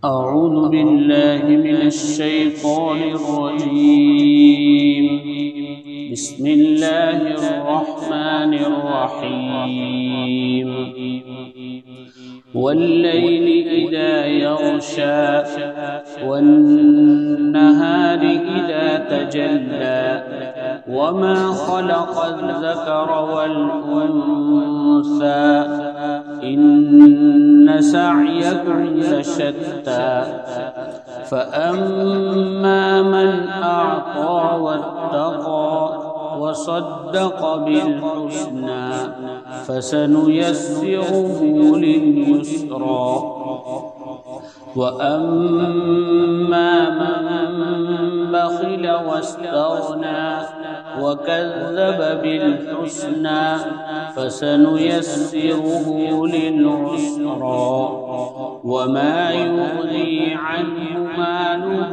أعوذ بالله من الشيطان الرجيم. بسم الله الرحمن الرحيم. والليل إذا يغشى والنهار إذا تجلى وما خلق الذكر والأنثى إن سعيكم لشتى فأما من أعطى واتقى وصدق بالحسنى فسنيسره لليسرى وأما من بخل واستغنى وكذب بالحسنى فسنيسره للعسرى وما يغني عنه ماله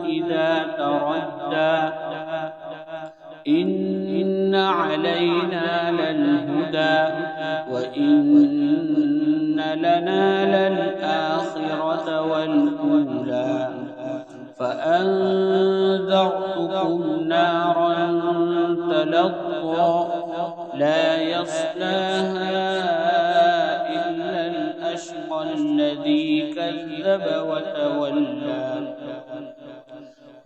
إذا تردى إن علينا للهدى وإن لنا للآخرة والأولى فأنذرتكم نارا تلظى لا يصلاها إلا الأشقى الذي كذب وتولى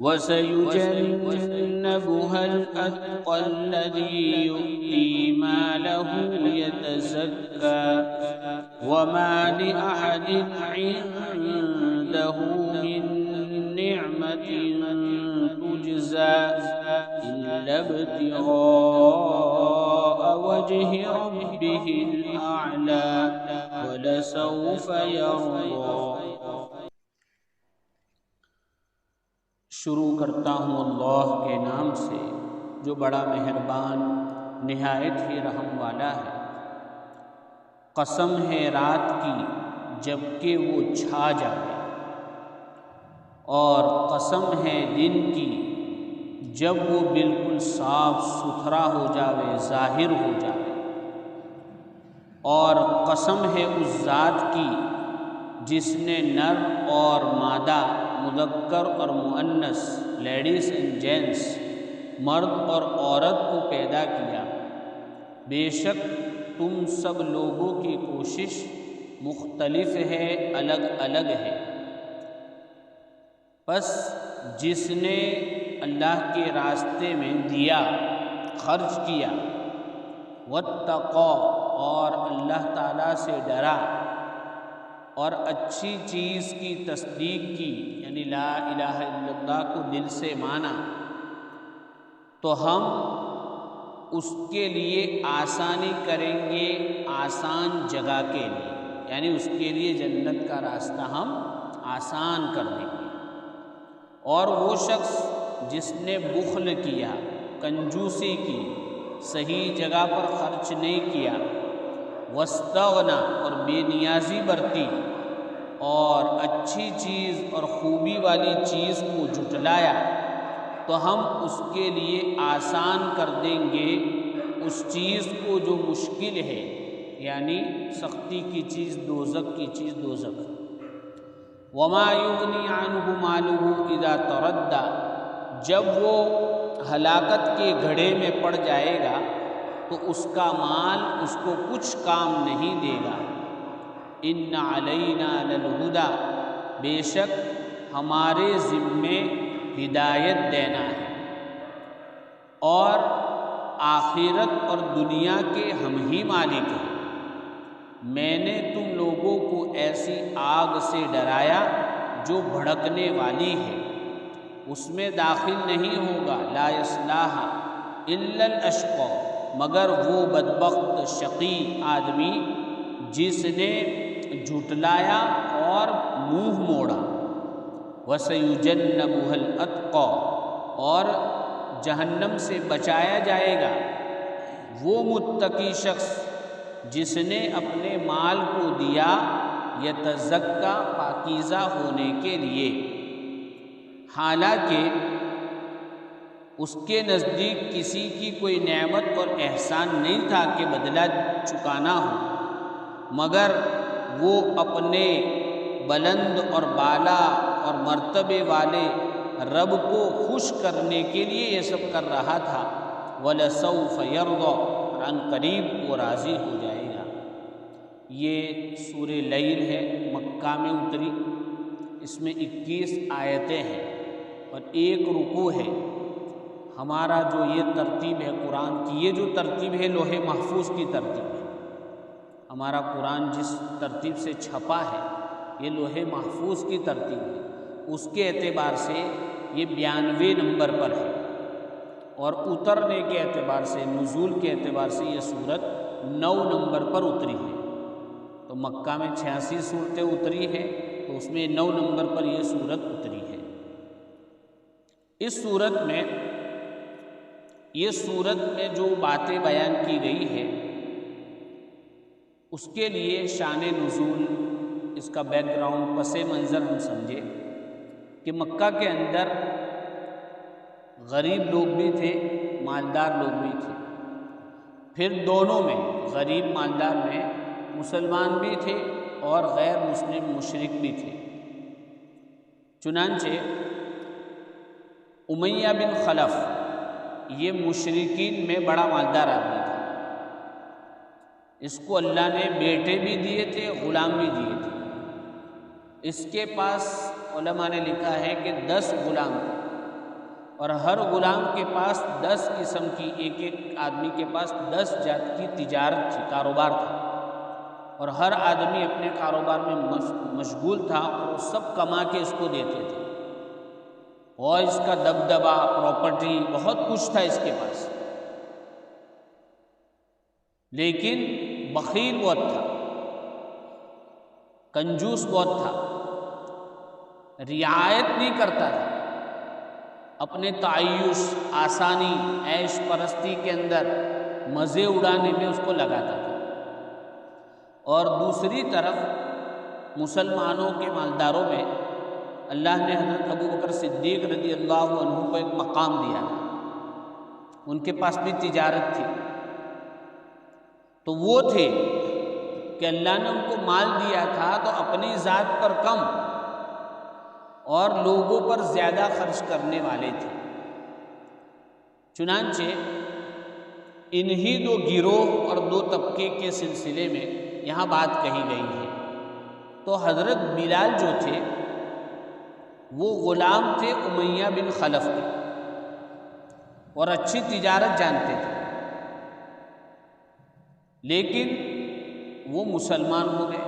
وسيجنبها الأتقى الذي يؤتي ماله يتزكى وما لأحد عنده من نعمة تجزى إلا ابتغاء وجه ربه الأعلى ولسوف يرضى. شروع کرتا ہوں اللہ کے نام سے جو بڑا مہربان نہایت ہی رحم والا ہے. قسم ہے رات کی جب کہ وہ چھا جائے اور قسم ہے دن کی جب وہ بالکل صاف ستھرا ہو جاوے، ظاہر ہو جائے، اور قسم ہے اس ذات کی جس نے نر اور مادہ، مذکر اور مؤنث، لیڈیز اینڈ جینٹس، مرد اور عورت کو پیدا کیا. بے شک تم سب لوگوں کی کوشش مختلف ہے، الگ الگ ہے. پس جس نے اللہ کے راستے میں دیا، خرچ کیا، واتقى اور اللہ تعالیٰ سے ڈرا، اور اچھی چیز کی تصدیق کی، یعنی لا الہ الا اللہ کو دل سے مانا، تو ہم اس کے لیے آسانی کریں گے، آسان جگہ کے لیے، یعنی اس کے لیے جنت کا راستہ ہم آسان کر دیں گے. اور وہ شخص جس نے بخل کیا، کنجوسی کی، صحیح جگہ پر خرچ نہیں کیا، واستغنى اور بے نیازی برتی، اور اچھی چیز اور خوبی والی چیز کو جھٹلایا، تو ہم اس کے لیے آسان کر دیں گے اس چیز کو جو مشکل ہے، یعنی سختی کی چیز، دوزخ کی چیز دوزخ. وما یغنی عنہ مالہ اذا تردى جب وہ ہلاکت کے گھڑے میں پڑ جائے گا تو اس کا مال اس کو کچھ کام نہیں دے گا. ان علینا للہدی بے شک ہمارے ذمے ہدایت دینا ہے، اور آخرت اور دنیا کے ہم ہی مالک ہیں. میں نے تم لوگوں کو ایسی آگ سے ڈرایا جو بھڑکنے والی ہے، اس میں داخل نہیں ہوگا، لا یصلاھا الا الاشقی مگر وہ بدبخت شقی آدمی جس نے جھٹلایا اور منہ موڑا. وَسَيُجَنَّبُهَا الْأَتْقَى اور جہنم سے بچایا جائے گا وہ متقی شخص جس نے اپنے مال کو دیا یتزکیٰ پاکیزہ ہونے کے لیے، حالانکہ اس کے نزدیک کسی کی کوئی نعمت اور احسان نہیں تھا کہ بدلہ چکانا ہو، مگر وہ اپنے بلند اور بالا اور مرتبے والے رب کو خوش کرنے کے لیے یہ سب کر رہا تھا۔ وَلَسَوْفَ يَرْضَىٰ، اور عن قریب وہ راضی ہو جائے گا۔ یہ سورہ لیل ہے، مکہ میں اتری، اس میں 21 آیتیں ہیں اور 1 رکوع ہے۔ ہمارا جو یہ ترتیب ہے قرآن کی، یہ جو ترتیب ہے لوح محفوظ کی ترتیب ہے۔ ہمارا قرآن جس ترتیب سے چھپا ہے یہ لوح محفوظ کی ترتیب ہے، اس کے اعتبار سے یہ 92 نمبر پر ہے، اور اترنے کے اعتبار سے، نزول کے اعتبار سے یہ سورت 9 نمبر پر اتری ہے۔ تو مکہ میں 86 صورتیں اتری ہیں، تو اس میں 9 نمبر پر یہ سورت اتری ہے۔ اس سورت میں جو باتیں بیان کی گئی ہے اس کے لیے شان نزول، اس کا بیک گراؤنڈ، پس منظر ہم سمجھے کہ مکہ کے اندر غریب لوگ بھی تھے، مالدار لوگ بھی تھے، پھر دونوں میں، غریب مالدار میں مسلمان بھی تھے اور غیر مسلم مشرک بھی تھے۔ چنانچہ امیہ بن خلف یہ مشرکین میں بڑا مالدار آدمی تھا، اس کو اللہ نے بیٹے بھی دیے تھے، غلام بھی دیے تھے۔ اس کے پاس علماء نے لکھا ہے کہ 10 غلام تھے، اور ہر غلام کے پاس 10 قسم کی، ایک آدمی کے پاس 10 جات کی تجارت تھی، کاروبار تھا، اور ہر آدمی اپنے کاروبار میں مشغول تھا، اور وہ سب کما کے اس کو دیتے تھے، اور اس کا دبدبا، پراپرٹی، بہت کچھ تھا اس کے پاس، لیکن بخیل بہت تھا، کنجوس بہت تھا، رعایت نہیں کرتا تھا، اپنے تعیش، آسانی، عیش پرستی کے اندر مزے اڑانے میں اس کو لگاتا تھا۔ اور دوسری طرف مسلمانوں کے مالداروں میں اللہ نے حضرت ابوبکر صدیق رضی اللہ عنہ کو ایک مقام دیا، ان کے پاس بھی تجارت تھی، تو وہ تھے کہ اللہ نے ان کو مال دیا تھا تو اپنی ذات پر کم اور لوگوں پر زیادہ خرچ کرنے والے تھے۔ چنانچہ انہی 2 گروہ اور 2 طبقے کے سلسلے میں یہاں بات کہی گئی ہے۔ تو حضرت بلال جو تھے وہ غلام تھے امیہ بن خلف کے، اور اچھی تجارت جانتے تھے، لیکن وہ مسلمان ہو گئے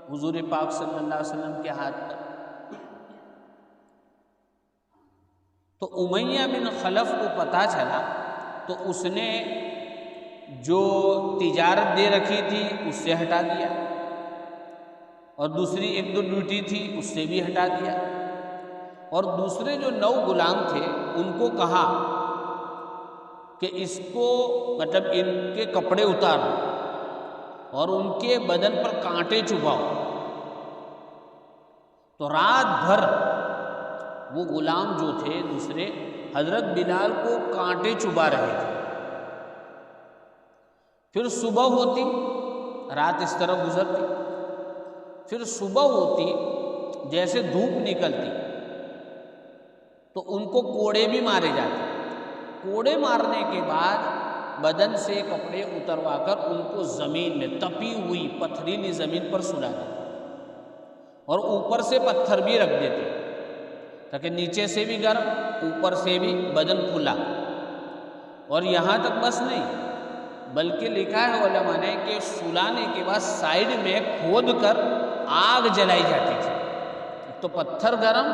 حضور پاک صلی اللہ علیہ وسلم کے ہاتھ پر۔ تو امیہ بن خلف کو پتہ چلا تو اس نے جو تجارت دے رکھی تھی اس سے ہٹا دیا، اور دوسری 1-2 ڈیوٹی تھی اس سے بھی ہٹا دیا، اور دوسرے جو 9 غلام تھے ان کو کہا کہ اس کو مطلب ان کے کپڑے اتارو اور ان کے بدن پر کانٹے چبھاؤ۔ تو رات بھر وہ غلام جو تھے دوسرے حضرت بلال کو کانٹے چبھا رہے تھے، پھر صبح ہوتی، رات اس طرح گزرتی، پھر صبح ہوتی جیسے دھوپ نکلتی تو ان کو کوڑے بھی مارے جاتے، کوڑے مارنے کے بعد بدن سے کپڑے اتروا کر ان کو زمین میں، تپی ہوئی پتھریلی زمین پر سلا دیتے، اور اوپر سے پتھر بھی رکھ دیتے تاکہ نیچے سے بھی گرم، اوپر سے بھی بدن کھلا۔ اور یہاں تک بس نہیں، بلکہ لکھا ہے علماء نے کہ سلانے کے بعد سائیڈ میں کھود کر آگ جلائی جاتی تھی، تو پتھر گرم،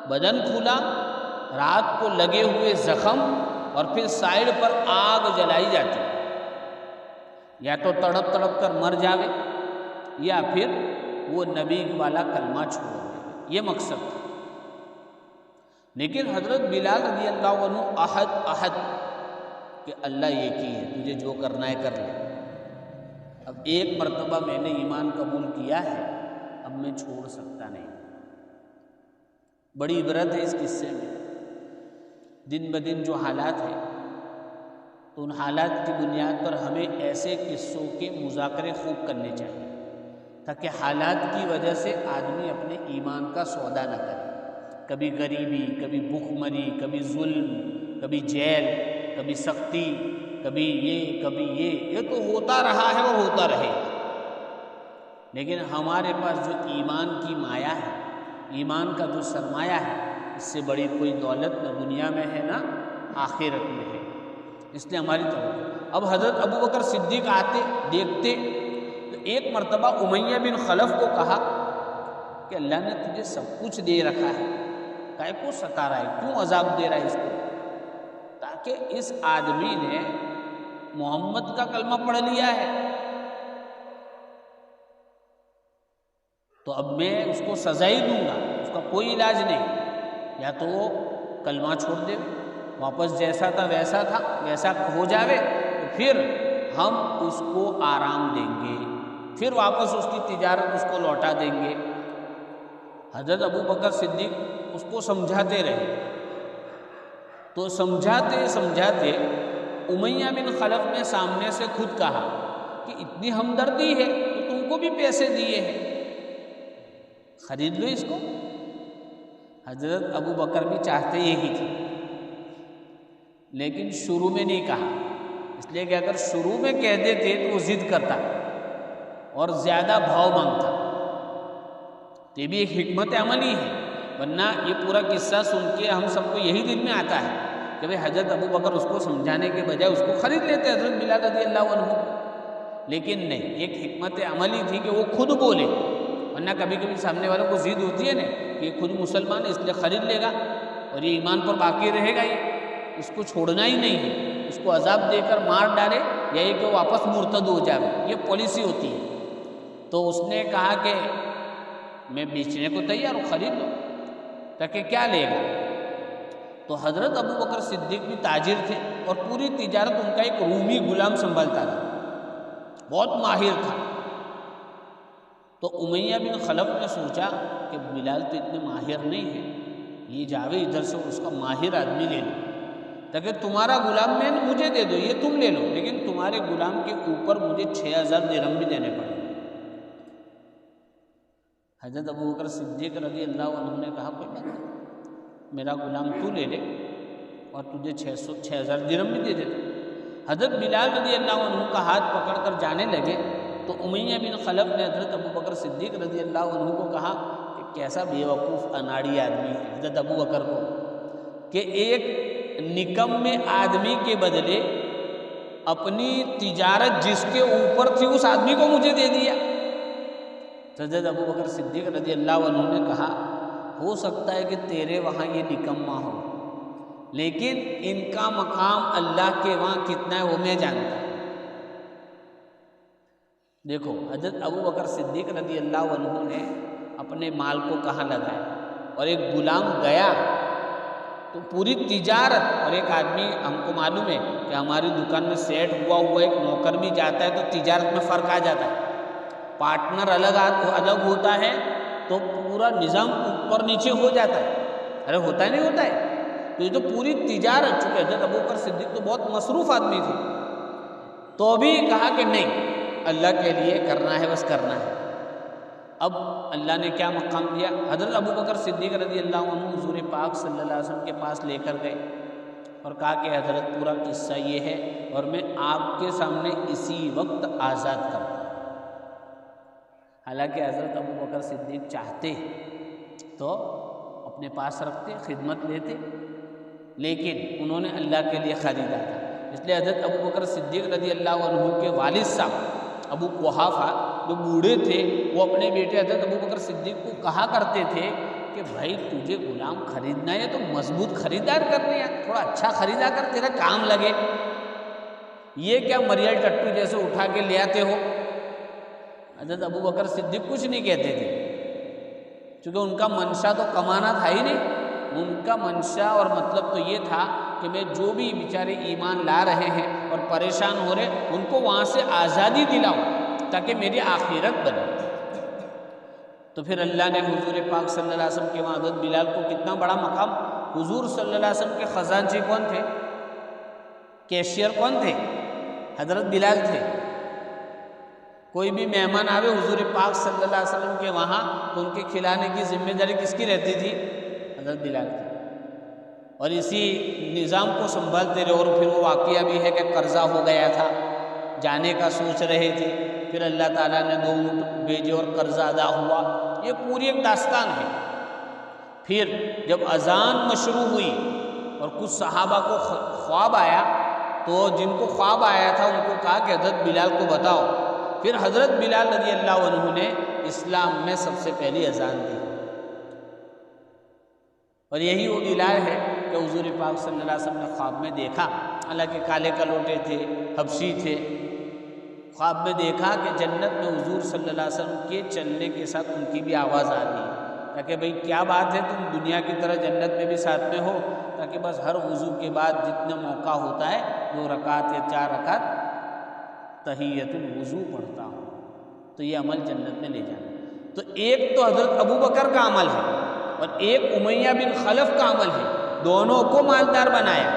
بدن کھلا، رات کو لگے ہوئے زخم، اور پھر سائیڈ پر آگ جلائی جاتی، یا تو تڑپ تڑپ کر مر جاوے یا پھر وہ نبی والا کلمہ چھوڑ دے، یہ مقصد تھا۔ لیکن حضرت بلال رضی اللہ عنہ احد احد کہ اللہ ایک ہی ہے، تجھے جو کرنا ہے کر لے، اب ایک مرتبہ میں نے ایمان قبول کیا ہے، اب میں چھوڑ سکتا نہیں۔ بڑی عبرت ہے اس قصے میں، دن بدن جو حالات ہیں تو ان حالات کی بنیاد پر ہمیں ایسے قصوں کے مذاکرے خوب کرنے چاہیے تاکہ حالات کی وجہ سے آدمی اپنے ایمان کا سودا نہ کرے. کبھی غریبی، کبھی بھوک مری، کبھی ظلم، کبھی جیل، کبھی سختی، کبھی یہ تو ہوتا رہا ہے اور ہوتا رہے گا. لیکن ہمارے پاس جو ایمان کی مایا ہے، ایمان کا جو سرمایہ ہے، اس سے بڑی کوئی دولت نہ دنیا میں ہے نہ آخرت میں ہے. اس لیے ہماری توجہ. اب حضرت ابو بکر صدیق آتے دیکھتے تو ایک مرتبہ امیہ بن خلف کو کہا کہ اللہ نے تجھے سب کچھ دے رکھا ہے، کائے کو ستا رہا ہے، کیوں عذاب دے رہا ہے اس کو؟ تاکہ اس آدمی نے محمد کا کلمہ پڑھ لیا ہے تو اب میں اس کو سزا ہی دوں گا، اس کا کوئی علاج نہیں. یا تو وہ کلمہ چھوڑ دے، واپس جیسا تھا ویسا ہو جاوے، تو پھر ہم اس کو آرام دیں گے، پھر واپس اس کی تجارت اس کو لوٹا دیں گے. حضرت ابو بکر صدیق اس کو سمجھاتے رہے. تو سمجھاتے امیہ بن خلف نے سامنے سے خود کہا کہ اتنی ہمدردی ہے تو تم کو بھی پیسے دیے ہیں، خرید لو اس کو. حضرت ابو بکر بھی چاہتے یہی تھے، لیکن شروع میں نہیں کہا، اس لیے کہ اگر شروع میں کہہ دیتے تو وہ ضد کرتا اور زیادہ بھاؤ مانگتا. تو یہ بھی ایک حکمت عملی ہے، ورنہ یہ پورا قصہ سن کے ہم سب کو یہی دل میں آتا ہے کہ بھئی حضرت ابو بکر اس کو سمجھانے کے بجائے اس کو خرید لیتے حضرت بلال رضی اللہ عنہ. لیکن نہیں، ایک حکمت عملی تھی کہ وہ خود بولے، ورنہ کبھی کبھی سامنے والوں کو ضد ہوتی ہے نا کہ یہ خود مسلمان ہے اس لیے خرید لے گا اور یہ ایمان پر باقی رہے گا، یہ اس کو چھوڑنا ہی نہیں ہے، اس کو عذاب دے کر مار ڈالے یا یہ کہ واپس مرتد ہو جائے، یہ پالیسی ہوتی ہے. تو اس نے کہا کہ میں بیچنے کو تیار ہوں، خرید لو. تاکہ کیا لے گا؟ تو حضرت ابو بکر صدیق بھی تاجر تھے اور پوری تجارت ان کا ایک رومی غلام سنبھالتا تھا، بہت ماہر تھا. تو امیہ بن خلف نے سوچا کہ بلال تو اتنے ماہر نہیں ہے، یہ جاوے ادھر سے اس کا ماہر آدمی لے لو، تاکہ تمہارا غلام میں مجھے دے دو، یہ تم لے لو، لیکن تمہارے غلام کے اوپر مجھے 6000 درہم بھی دینے پڑیں. حضرت ابو بکر صدیق رضی اللہ عنہ نے کہا کوئی بات نہیں، میرا غلام تو لے لے اور تجھے 6000 درہم بھی دے دیتا. حضرت بلال رضی اللہ عنہ کا ہاتھ پکڑ کر جانے لگے تو امیہ بن خلف نے حضرت ابو بکر صدیق رضی اللہ عنہ کو کہا کہ کیسا بے وقوف اناڑی آدمی ہے حضرت ابو بکر کو، کہ ایک نکمے آدمی کے بدلے اپنی تجارت جس کے اوپر تھی اس آدمی کو مجھے دے دیا. حضرت ابو بکر صدیق رضی اللہ عنہ نے کہا ہو سکتا ہے کہ تیرے وہاں یہ نکما ہو، لیکن ان کا مقام اللہ کے وہاں کتنا ہے وہ میں جانتا ہوں. دیکھو حضرت ابو بکر صدیق رضی اللہ عنہ نے اپنے مال کو کہاں لگایا، اور ایک غلام گیا تو پوری تجارت، اور ایک آدمی ہم کو معلوم ہے کہ ہماری دکان میں سیٹ ہوا ایک نوکر بھی جاتا ہے تو تجارت میں فرق آ جاتا ہے، پارٹنر الگ ہوتا ہے تو پورا نظام اوپر نیچے ہو جاتا ہے. ارے ہوتا ہے نہیں ہوتا ہے. تو یہ تو پوری تجارت، چونکہ حضرت ابو بکر صدیق تو بہت مصروف آدمی تھے، تو بھی کہا کہ نہیں اللہ کے لیے کرنا ہے، بس کرنا ہے. اب اللہ نے کیا مقام دیا، حضرت ابو بکر صدیق رضی اللہ عنہ حضور پاک صلی اللہ علیہ وسلم کے پاس لے کر گئے اور کہا کہ حضرت پورا قصہ یہ ہے اور میں آپ کے سامنے اسی وقت آزاد کرتا ہوں. حالانکہ حضرت ابو بکر صدیق چاہتے تو اپنے پاس رکھتے، خدمت لیتے، لیکن انہوں نے اللہ کے لیے خریدا تھا. اس لیے حضرت ابو بکر صدیق رضی اللہ عنہ کے والد صاحب ابو قحافہ جو بوڑھے تھے، وہ اپنے بیٹے حضرت ابو بکر صدیق کو کہا کرتے تھے کہ بھائی تجھے غلام خریدنا ہے تو مضبوط خریدار کرنے ہے، تھوڑا اچھا خریدا کر تیرا کام لگے، یہ کیا مریل ٹٹو جیسے اٹھا کے لے آتے ہو. حضرت ابو بکر صدیق کچھ نہیں کہتے تھے، چونکہ ان کا منشا تو کمانا تھا ہی نہیں. ان کا منشا اور مطلب تو یہ تھا کہ میں جو بھی بیچارے ایمان لا رہے ہیں اور پریشان ہو رہے ان کو وہاں سے آزادی دلاؤں تاکہ میری آخرت بنے. تو پھر اللہ نے حضور پاک صلی اللہ علیہ وسلم کے وہاں حضرت بلال کو کتنا بڑا مقام، حضور صلی اللہ علیہ وسلم کے خزانچی کون تھے، کیشیئر کون تھے، حضرت بلال تھے. کوئی بھی مہمان آوے حضور پاک صلی اللہ علیہ وسلم کے وہاں تو ان کے کھلانے کی ذمہ داری کس کی رہتی تھی؟ حضرت بلال کی. اور اسی نظام کو سنبھالتے رہے. اور پھر وہ واقعہ بھی ہے کہ قرضہ ہو گیا تھا، جانے کا سوچ رہے تھے، پھر اللہ تعالیٰ نے 2 اونٹ بھیجے اور قرضہ ادا ہوا. یہ پوری ایک داستان ہے. پھر جب اذان مشروع ہوئی اور کچھ صحابہ کو خواب آیا، تو جن کو خواب آیا تھا ان کو کہا کہ حضرت بلال کو بتاؤ. پھر حضرت بلال رضی اللہ عنہ نے اسلام میں سب سے پہلی اذان دی. اور یہی وہ بلال ہے کہ حضور پاک صلی اللہ علیہ وسلم نے خواب میں دیکھا. حالانکہ کالے کلوٹے تھے، حبشی تھے. خواب میں دیکھا کہ جنت میں حضور صلی اللہ علیہ وسلم کے چلنے کے ساتھ ان کی بھی آواز آ رہی ہے. تاکہ بھئی کیا بات ہے، تم دنیا کی طرح جنت میں بھی ساتھ میں ہو. تاکہ بس ہر وضو کے بعد جتنا موقع ہوتا ہے 2 رکعت یا 4 رکعت تحیۃ الوضو پڑھتا ہوں. تو یہ عمل جنت میں لے جانا. تو ایک تو حضرت ابو بکر کا عمل ہے اور ایک امیہ بن خلف کا عمل ہے. دونوں کو مالدار بنایا،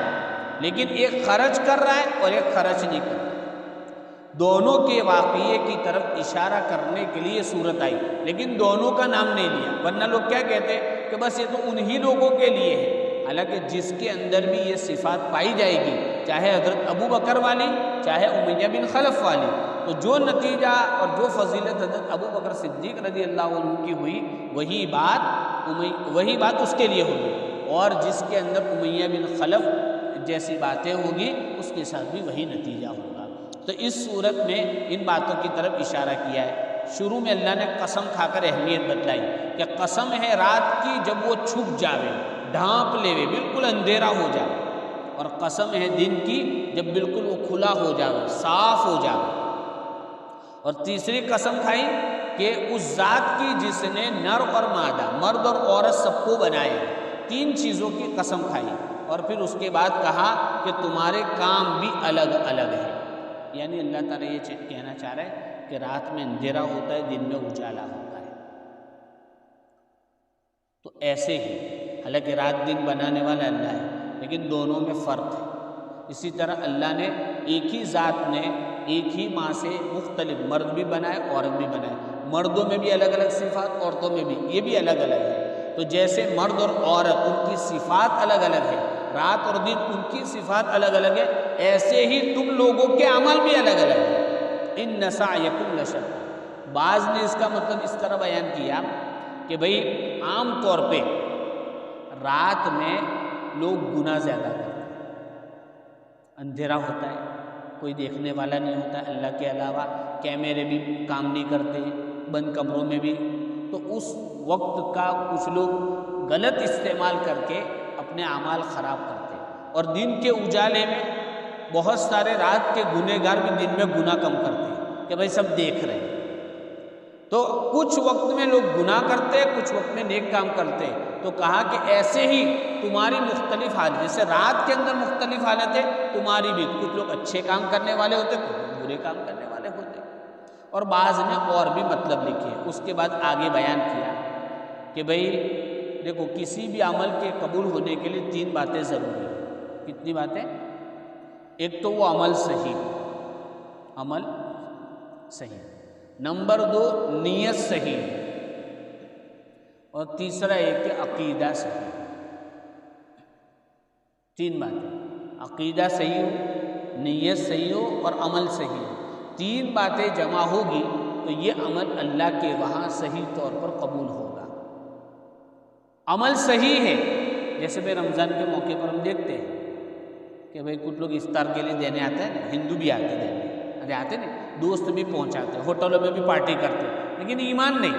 لیکن ایک خرچ کر رہا ہے اور ایک خرچ نہیں کر رہا. دونوں کے واقعے کی طرف اشارہ کرنے کے لیے صورت آئی، لیکن دونوں کا نام نہیں لیا. ورنہ لوگ کیا کہتے کہ بس یہ تو انہی لوگوں کے لیے ہے. حالانکہ جس کے اندر بھی یہ صفات پائی جائے گی، چاہے حضرت ابو بکر والی چاہے امیہ بن خلف والی، تو جو نتیجہ اور جو فضیلت حضرت ابو بکر صدیق رضی اللہ عنہ کی ہوئی وہی بات اس کے لیے ہوگی. اور جس کے اندر امیہ بن خلف جیسی باتیں ہوگی اس کے ساتھ بھی وہی نتیجہ ہوگا. تو اس صورت میں ان باتوں کی طرف اشارہ کیا ہے. شروع میں اللہ نے قسم کھا کر اہمیت بتلائی کہ قسم ہے رات کی جب وہ چھپ جاوے، ڈھانپ لیوے، بالکل اندھیرا ہو جائے. اور قسم ہے دن کی جب بالکل وہ کھلا ہو جاوے، صاف ہو جاوے. اور تیسری قسم کھائی کہ اس ذات کی جس نے نر اور مادہ، مرد اور عورت سب کو بنایا. 3 چیزوں کی قسم کھائی. اور پھر اس کے بعد کہا کہ تمہارے کام بھی الگ الگ ہیں. یعنی اللہ تعالیٰ یہ کہنا چاہ رہا ہے کہ رات میں اندھیرا ہوتا ہے، دن میں اجالا ہوتا ہے. تو ایسے ہی حالانکہ رات دن بنانے والا اللہ ہے، لیکن دونوں میں فرق ہے. اسی طرح اللہ نے ایک ہی ذات نے ایک ہی ماں سے مختلف مرد بھی بنائے، عورت بھی بنائے. مردوں میں بھی الگ الگ صفات، عورتوں میں بھی، یہ بھی الگ الگ ہے. تو جیسے مرد اور عورت ان کی صفات الگ الگ ہے، رات اور دن ان کی صفات الگ الگ ہے، ایسے ہی تم لوگوں کے عمل بھی الگ الگ ہے. ان سعیکم لشتیٰ. بعض نے اس کا مطلب اس طرح بیان کیا کہ بھئی عام طور پہ رات میں لوگ گناہ زیادہ کرتے ہیں. اندھیرا ہوتا ہے، کوئی دیکھنے والا نہیں ہوتا اللہ کے علاوہ، کیمرے بھی کام نہیں کرتے، بند کمروں میں بھی. تو اس وقت کا کچھ لوگ غلط استعمال کر کے اپنے اعمال خراب کرتے ہیں. اور دن کے اجالے میں بہت سارے رات کے گنہگار بھی دن میں گناہ کم کرتے ہیں کہ بھائی سب دیکھ رہے ہیں. تو کچھ وقت میں لوگ گناہ کرتے ہیں، کچھ وقت میں نیک کام کرتے ہیں. تو کہا کہ ایسے ہی تمہاری مختلف حالت، جیسے رات کے اندر مختلف حالت ہے، تمہاری بھی کچھ لوگ اچھے کام کرنے والے ہوتے، کچھ لوگ برے کام کرنے والے ہوتے. اور بعض نے اور بھی مطلب لکھے. اس کے بعد آگے بیان کیا کہ بھئی دیکھو کسی بھی عمل کے قبول ہونے کے لیے 3 باتیں ضروری ہیں. کتنی باتیں؟ ایک تو وہ عمل صحیح، عمل صحیح. نمبر 2 نیت صحیح. اور تیسرا ایک کہ عقیدہ صحیح. 3 باتیں: عقیدہ صحیح ہو، نیت صحیح ہو اور عمل صحیح ہو. 3 باتیں جمع ہوگی تو یہ عمل اللہ کے وہاں صحیح طور پر قبول ہوگا. عمل صحیح ہے، جیسے بھائی رمضان کے موقع پر ہم دیکھتے ہیں کہ بھائی کچھ لوگ افطار کے لیے دینے آتے ہیں، ہندو بھی آتے ہیں دینے، ارے آتے نہیں، دوست بھی پہنچاتے ہیں، ہوٹلوں میں بھی پارٹی کرتے ہیں، لیکن ایمان نہیں.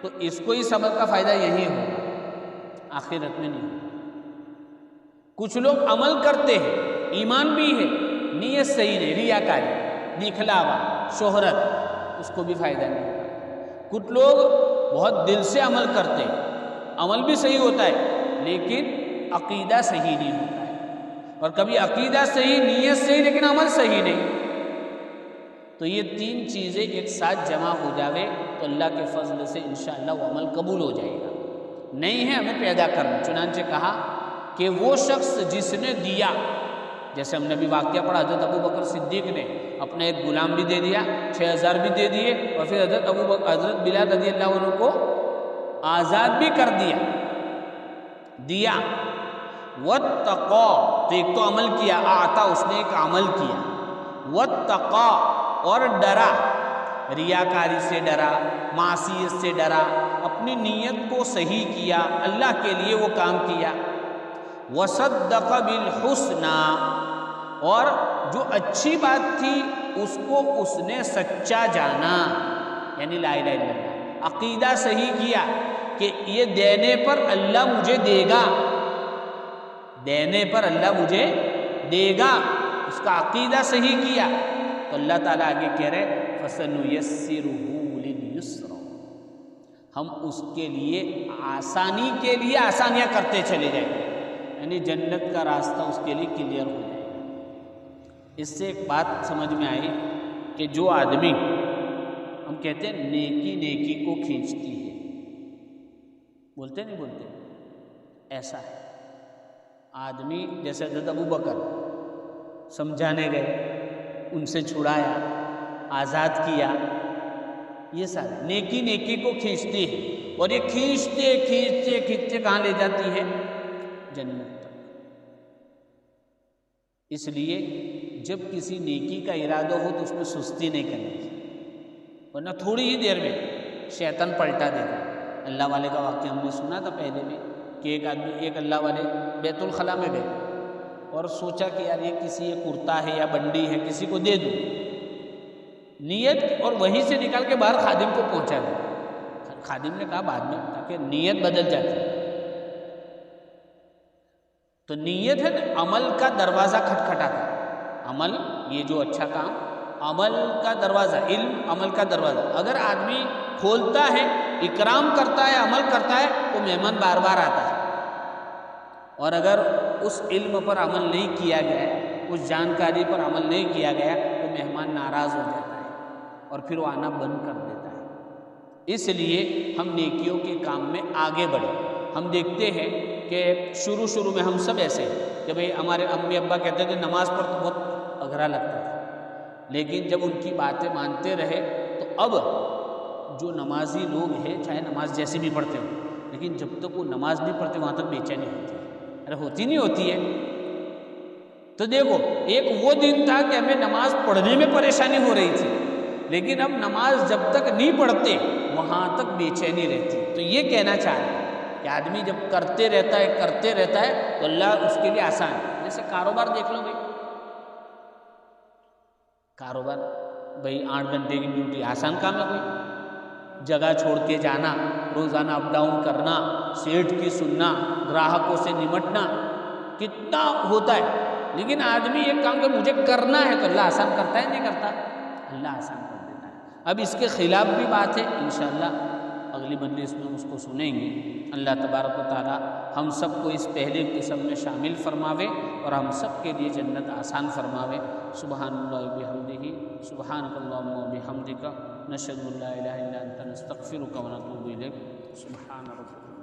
تو اس کو اس عمل کا فائدہ یہی ہوگا، آخرت میں نہیں. کچھ لوگ عمل کرتے ہیں، ایمان بھی ہے، نیت صحیح نہیں، ریاکاری، دکھلاوا، شہرت، اس کو بھی فائدہ نہیں ہوگا. کچھ لوگ بہت دل سے عمل کرتے ہیں، عمل بھی صحیح ہوتا ہے لیکن عقیدہ صحیح نہیں ہوتا ہے. اور کبھی عقیدہ صحیح، نیت صحیح لیکن عمل صحیح نہیں. تو یہ 3 چیزیں ایک ساتھ جمع ہو جاوے تو اللہ کے فضل سے انشاءاللہ وہ عمل قبول ہو جائے گا. نہیں ہے ہمیں پیدا کرنا. چنانچہ کہا کہ وہ شخص جس نے دیا، جیسے ہم نے بھی واقعہ پڑھا، حضرت ابو بکر صدیق نے اپنا ایک غلام بھی دے دیا، 6000 بھی دے دیے، اور پھر حضرت بلال رضی اللہ عنہ کو آزاد بھی کر دیا۔ واتقا، تو ایک تو عمل کیا، آتا اس نے ایک عمل کیا، واتقا اور ڈرا، ریاکاری سے ڈرا، معصیت سے ڈرا، اپنی نیت کو صحیح کیا، اللہ کے لیے وہ کام کیا۔ وصدق بالحسنی، اور جو اچھی بات تھی اس کو اس نے سچا جانا، یعنی لا الہ الا اللہ، عقیدہ صحیح کیا کہ یہ دینے پر اللہ مجھے دے گا، دینے پر اللہ مجھے دے گا، اس کا عقیدہ صحیح کیا، تو اللہ تعالیٰ آگے کہہ رہے فَسَنُيَسِّرُهُ لِلْيُسْرَىٰ، ہم اس کے لیے آسانی کے لیے آسانیاں کرتے چلے جائیں گے، یعنی جنت کا راستہ اس کے لیے کلیئر ہو جائے گا۔ اس سے ایک بات سمجھ میں آئی کہ جو آدمی، ہم کہتے ہیں نیکی نیکی کو کھینچتی ہے، بولتے نہیں بولتے، ایسا ہے آدمی، جیسے حضرت ابو بکر سمجھانے گئے، ان سے چھڑایا، آزاد کیا، یہ سارے نیکی نیکی کو کھینچتی ہے، اور یہ کھینچتے کھینچتے کھینچتے کہاں لے جاتی ہے؟ جنت تک۔ اس لیے جب کسی نیکی کا ارادہ ہو تو اس میں سستی نہیں کرنی چاہیے، ورنہ تھوڑی ہی دیر میں شیطان پلٹا دیتا ہے۔ اللہ والے کا واقعہ ہم نے سنا تھا پہلے بھی، کہ ایک اللہ والے بیت الخلاء میں گئے اور سوچا کہ یار یہ کسی یہ کرتا ہے یا بنڈی ہے، کسی کو دے دوں، نیت، اور وہیں سے نکال کے باہر خادم کو پہنچا دیا۔ خادم نے کہا بعد میں، تاکہ نیت بدل جاتی ہے۔ تو نیت ہے نا، عمل کا دروازہ کھٹکھٹاتا ہے، عمل، یہ جو اچھا کام، عمل کا دروازہ، علم عمل کا دروازہ، اگر آدمی کھولتا ہے، اکرام کرتا ہے، عمل کرتا ہے، تو مہمان بار بار آتا ہے، اور اگر اس علم پر عمل نہیں کیا گیا، اس جانکاری پر عمل نہیں کیا گیا، تو مہمان ناراض ہو جاتا ہے اور پھر وہ آنا بند کر دیتا ہے۔ اس لیے ہم نیکیوں کے کام میں آگے بڑھیں۔ ہم دیکھتے ہیں کہ شروع میں ہم سب ایسے ہیں کہ بھئی ہمارے امی ابا کہتے تھے نماز پر تو بہت اگرا لگتا تھا، لیکن جب ان کی باتیں مانتے رہے تو اب جو نمازی لوگ ہیں، چاہے نماز جیسی بھی پڑھتے ہوں، لیکن جب تک وہ نماز نہیں پڑھتے وہاں تک بے چینی ہوتی ہے، ارے ہوتی نہیں ہوتی ہے۔ تو دیکھو، ایک وہ دن تھا کہ ہمیں نماز پڑھنے میں پریشانی ہو رہی تھی، لیکن اب نماز جب تک نہیں پڑھتے وہاں تک بے چینی رہتی۔ تو یہ کہنا چاہ رہے ہیں کہ آدمی جب کرتے رہتا ہے تو اللہ اس کے لیے آسان ہے۔ جیسے کاروبار دیکھ لو بھائی، کاروبار بھائی 8 گھنٹے کی ڈیوٹی آسان کام ہے؟ کوئی جگہ چھوڑ کے جانا، روزانہ اپ ڈاؤن کرنا، سیٹھ کی سننا، گراہکوں سے نمٹنا، کتنا ہوتا ہے، لیکن آدمی ایک کام کہ مجھے کرنا ہے تو اللہ آسان کرتا ہے، نہیں کرتا؟ اللہ آسان کر دیتا ہے۔ اب اس کے خلاف بھی بات ہے، انشاءاللہ اگلی مجلس میں اس کو سنیں گے۔ اللہ تبارک و تعالی ہم سب کو اس پہلے قسم میں شامل فرماوے اور ہم سب کے لیے جنت آسان فرماوے۔ سبحان اللہ بحمدہ، سبحانک اللہم و بحمدک، نشہد ان لا الہ الا انت نستغفرک و نتوب الیک۔ سبحان ربک۔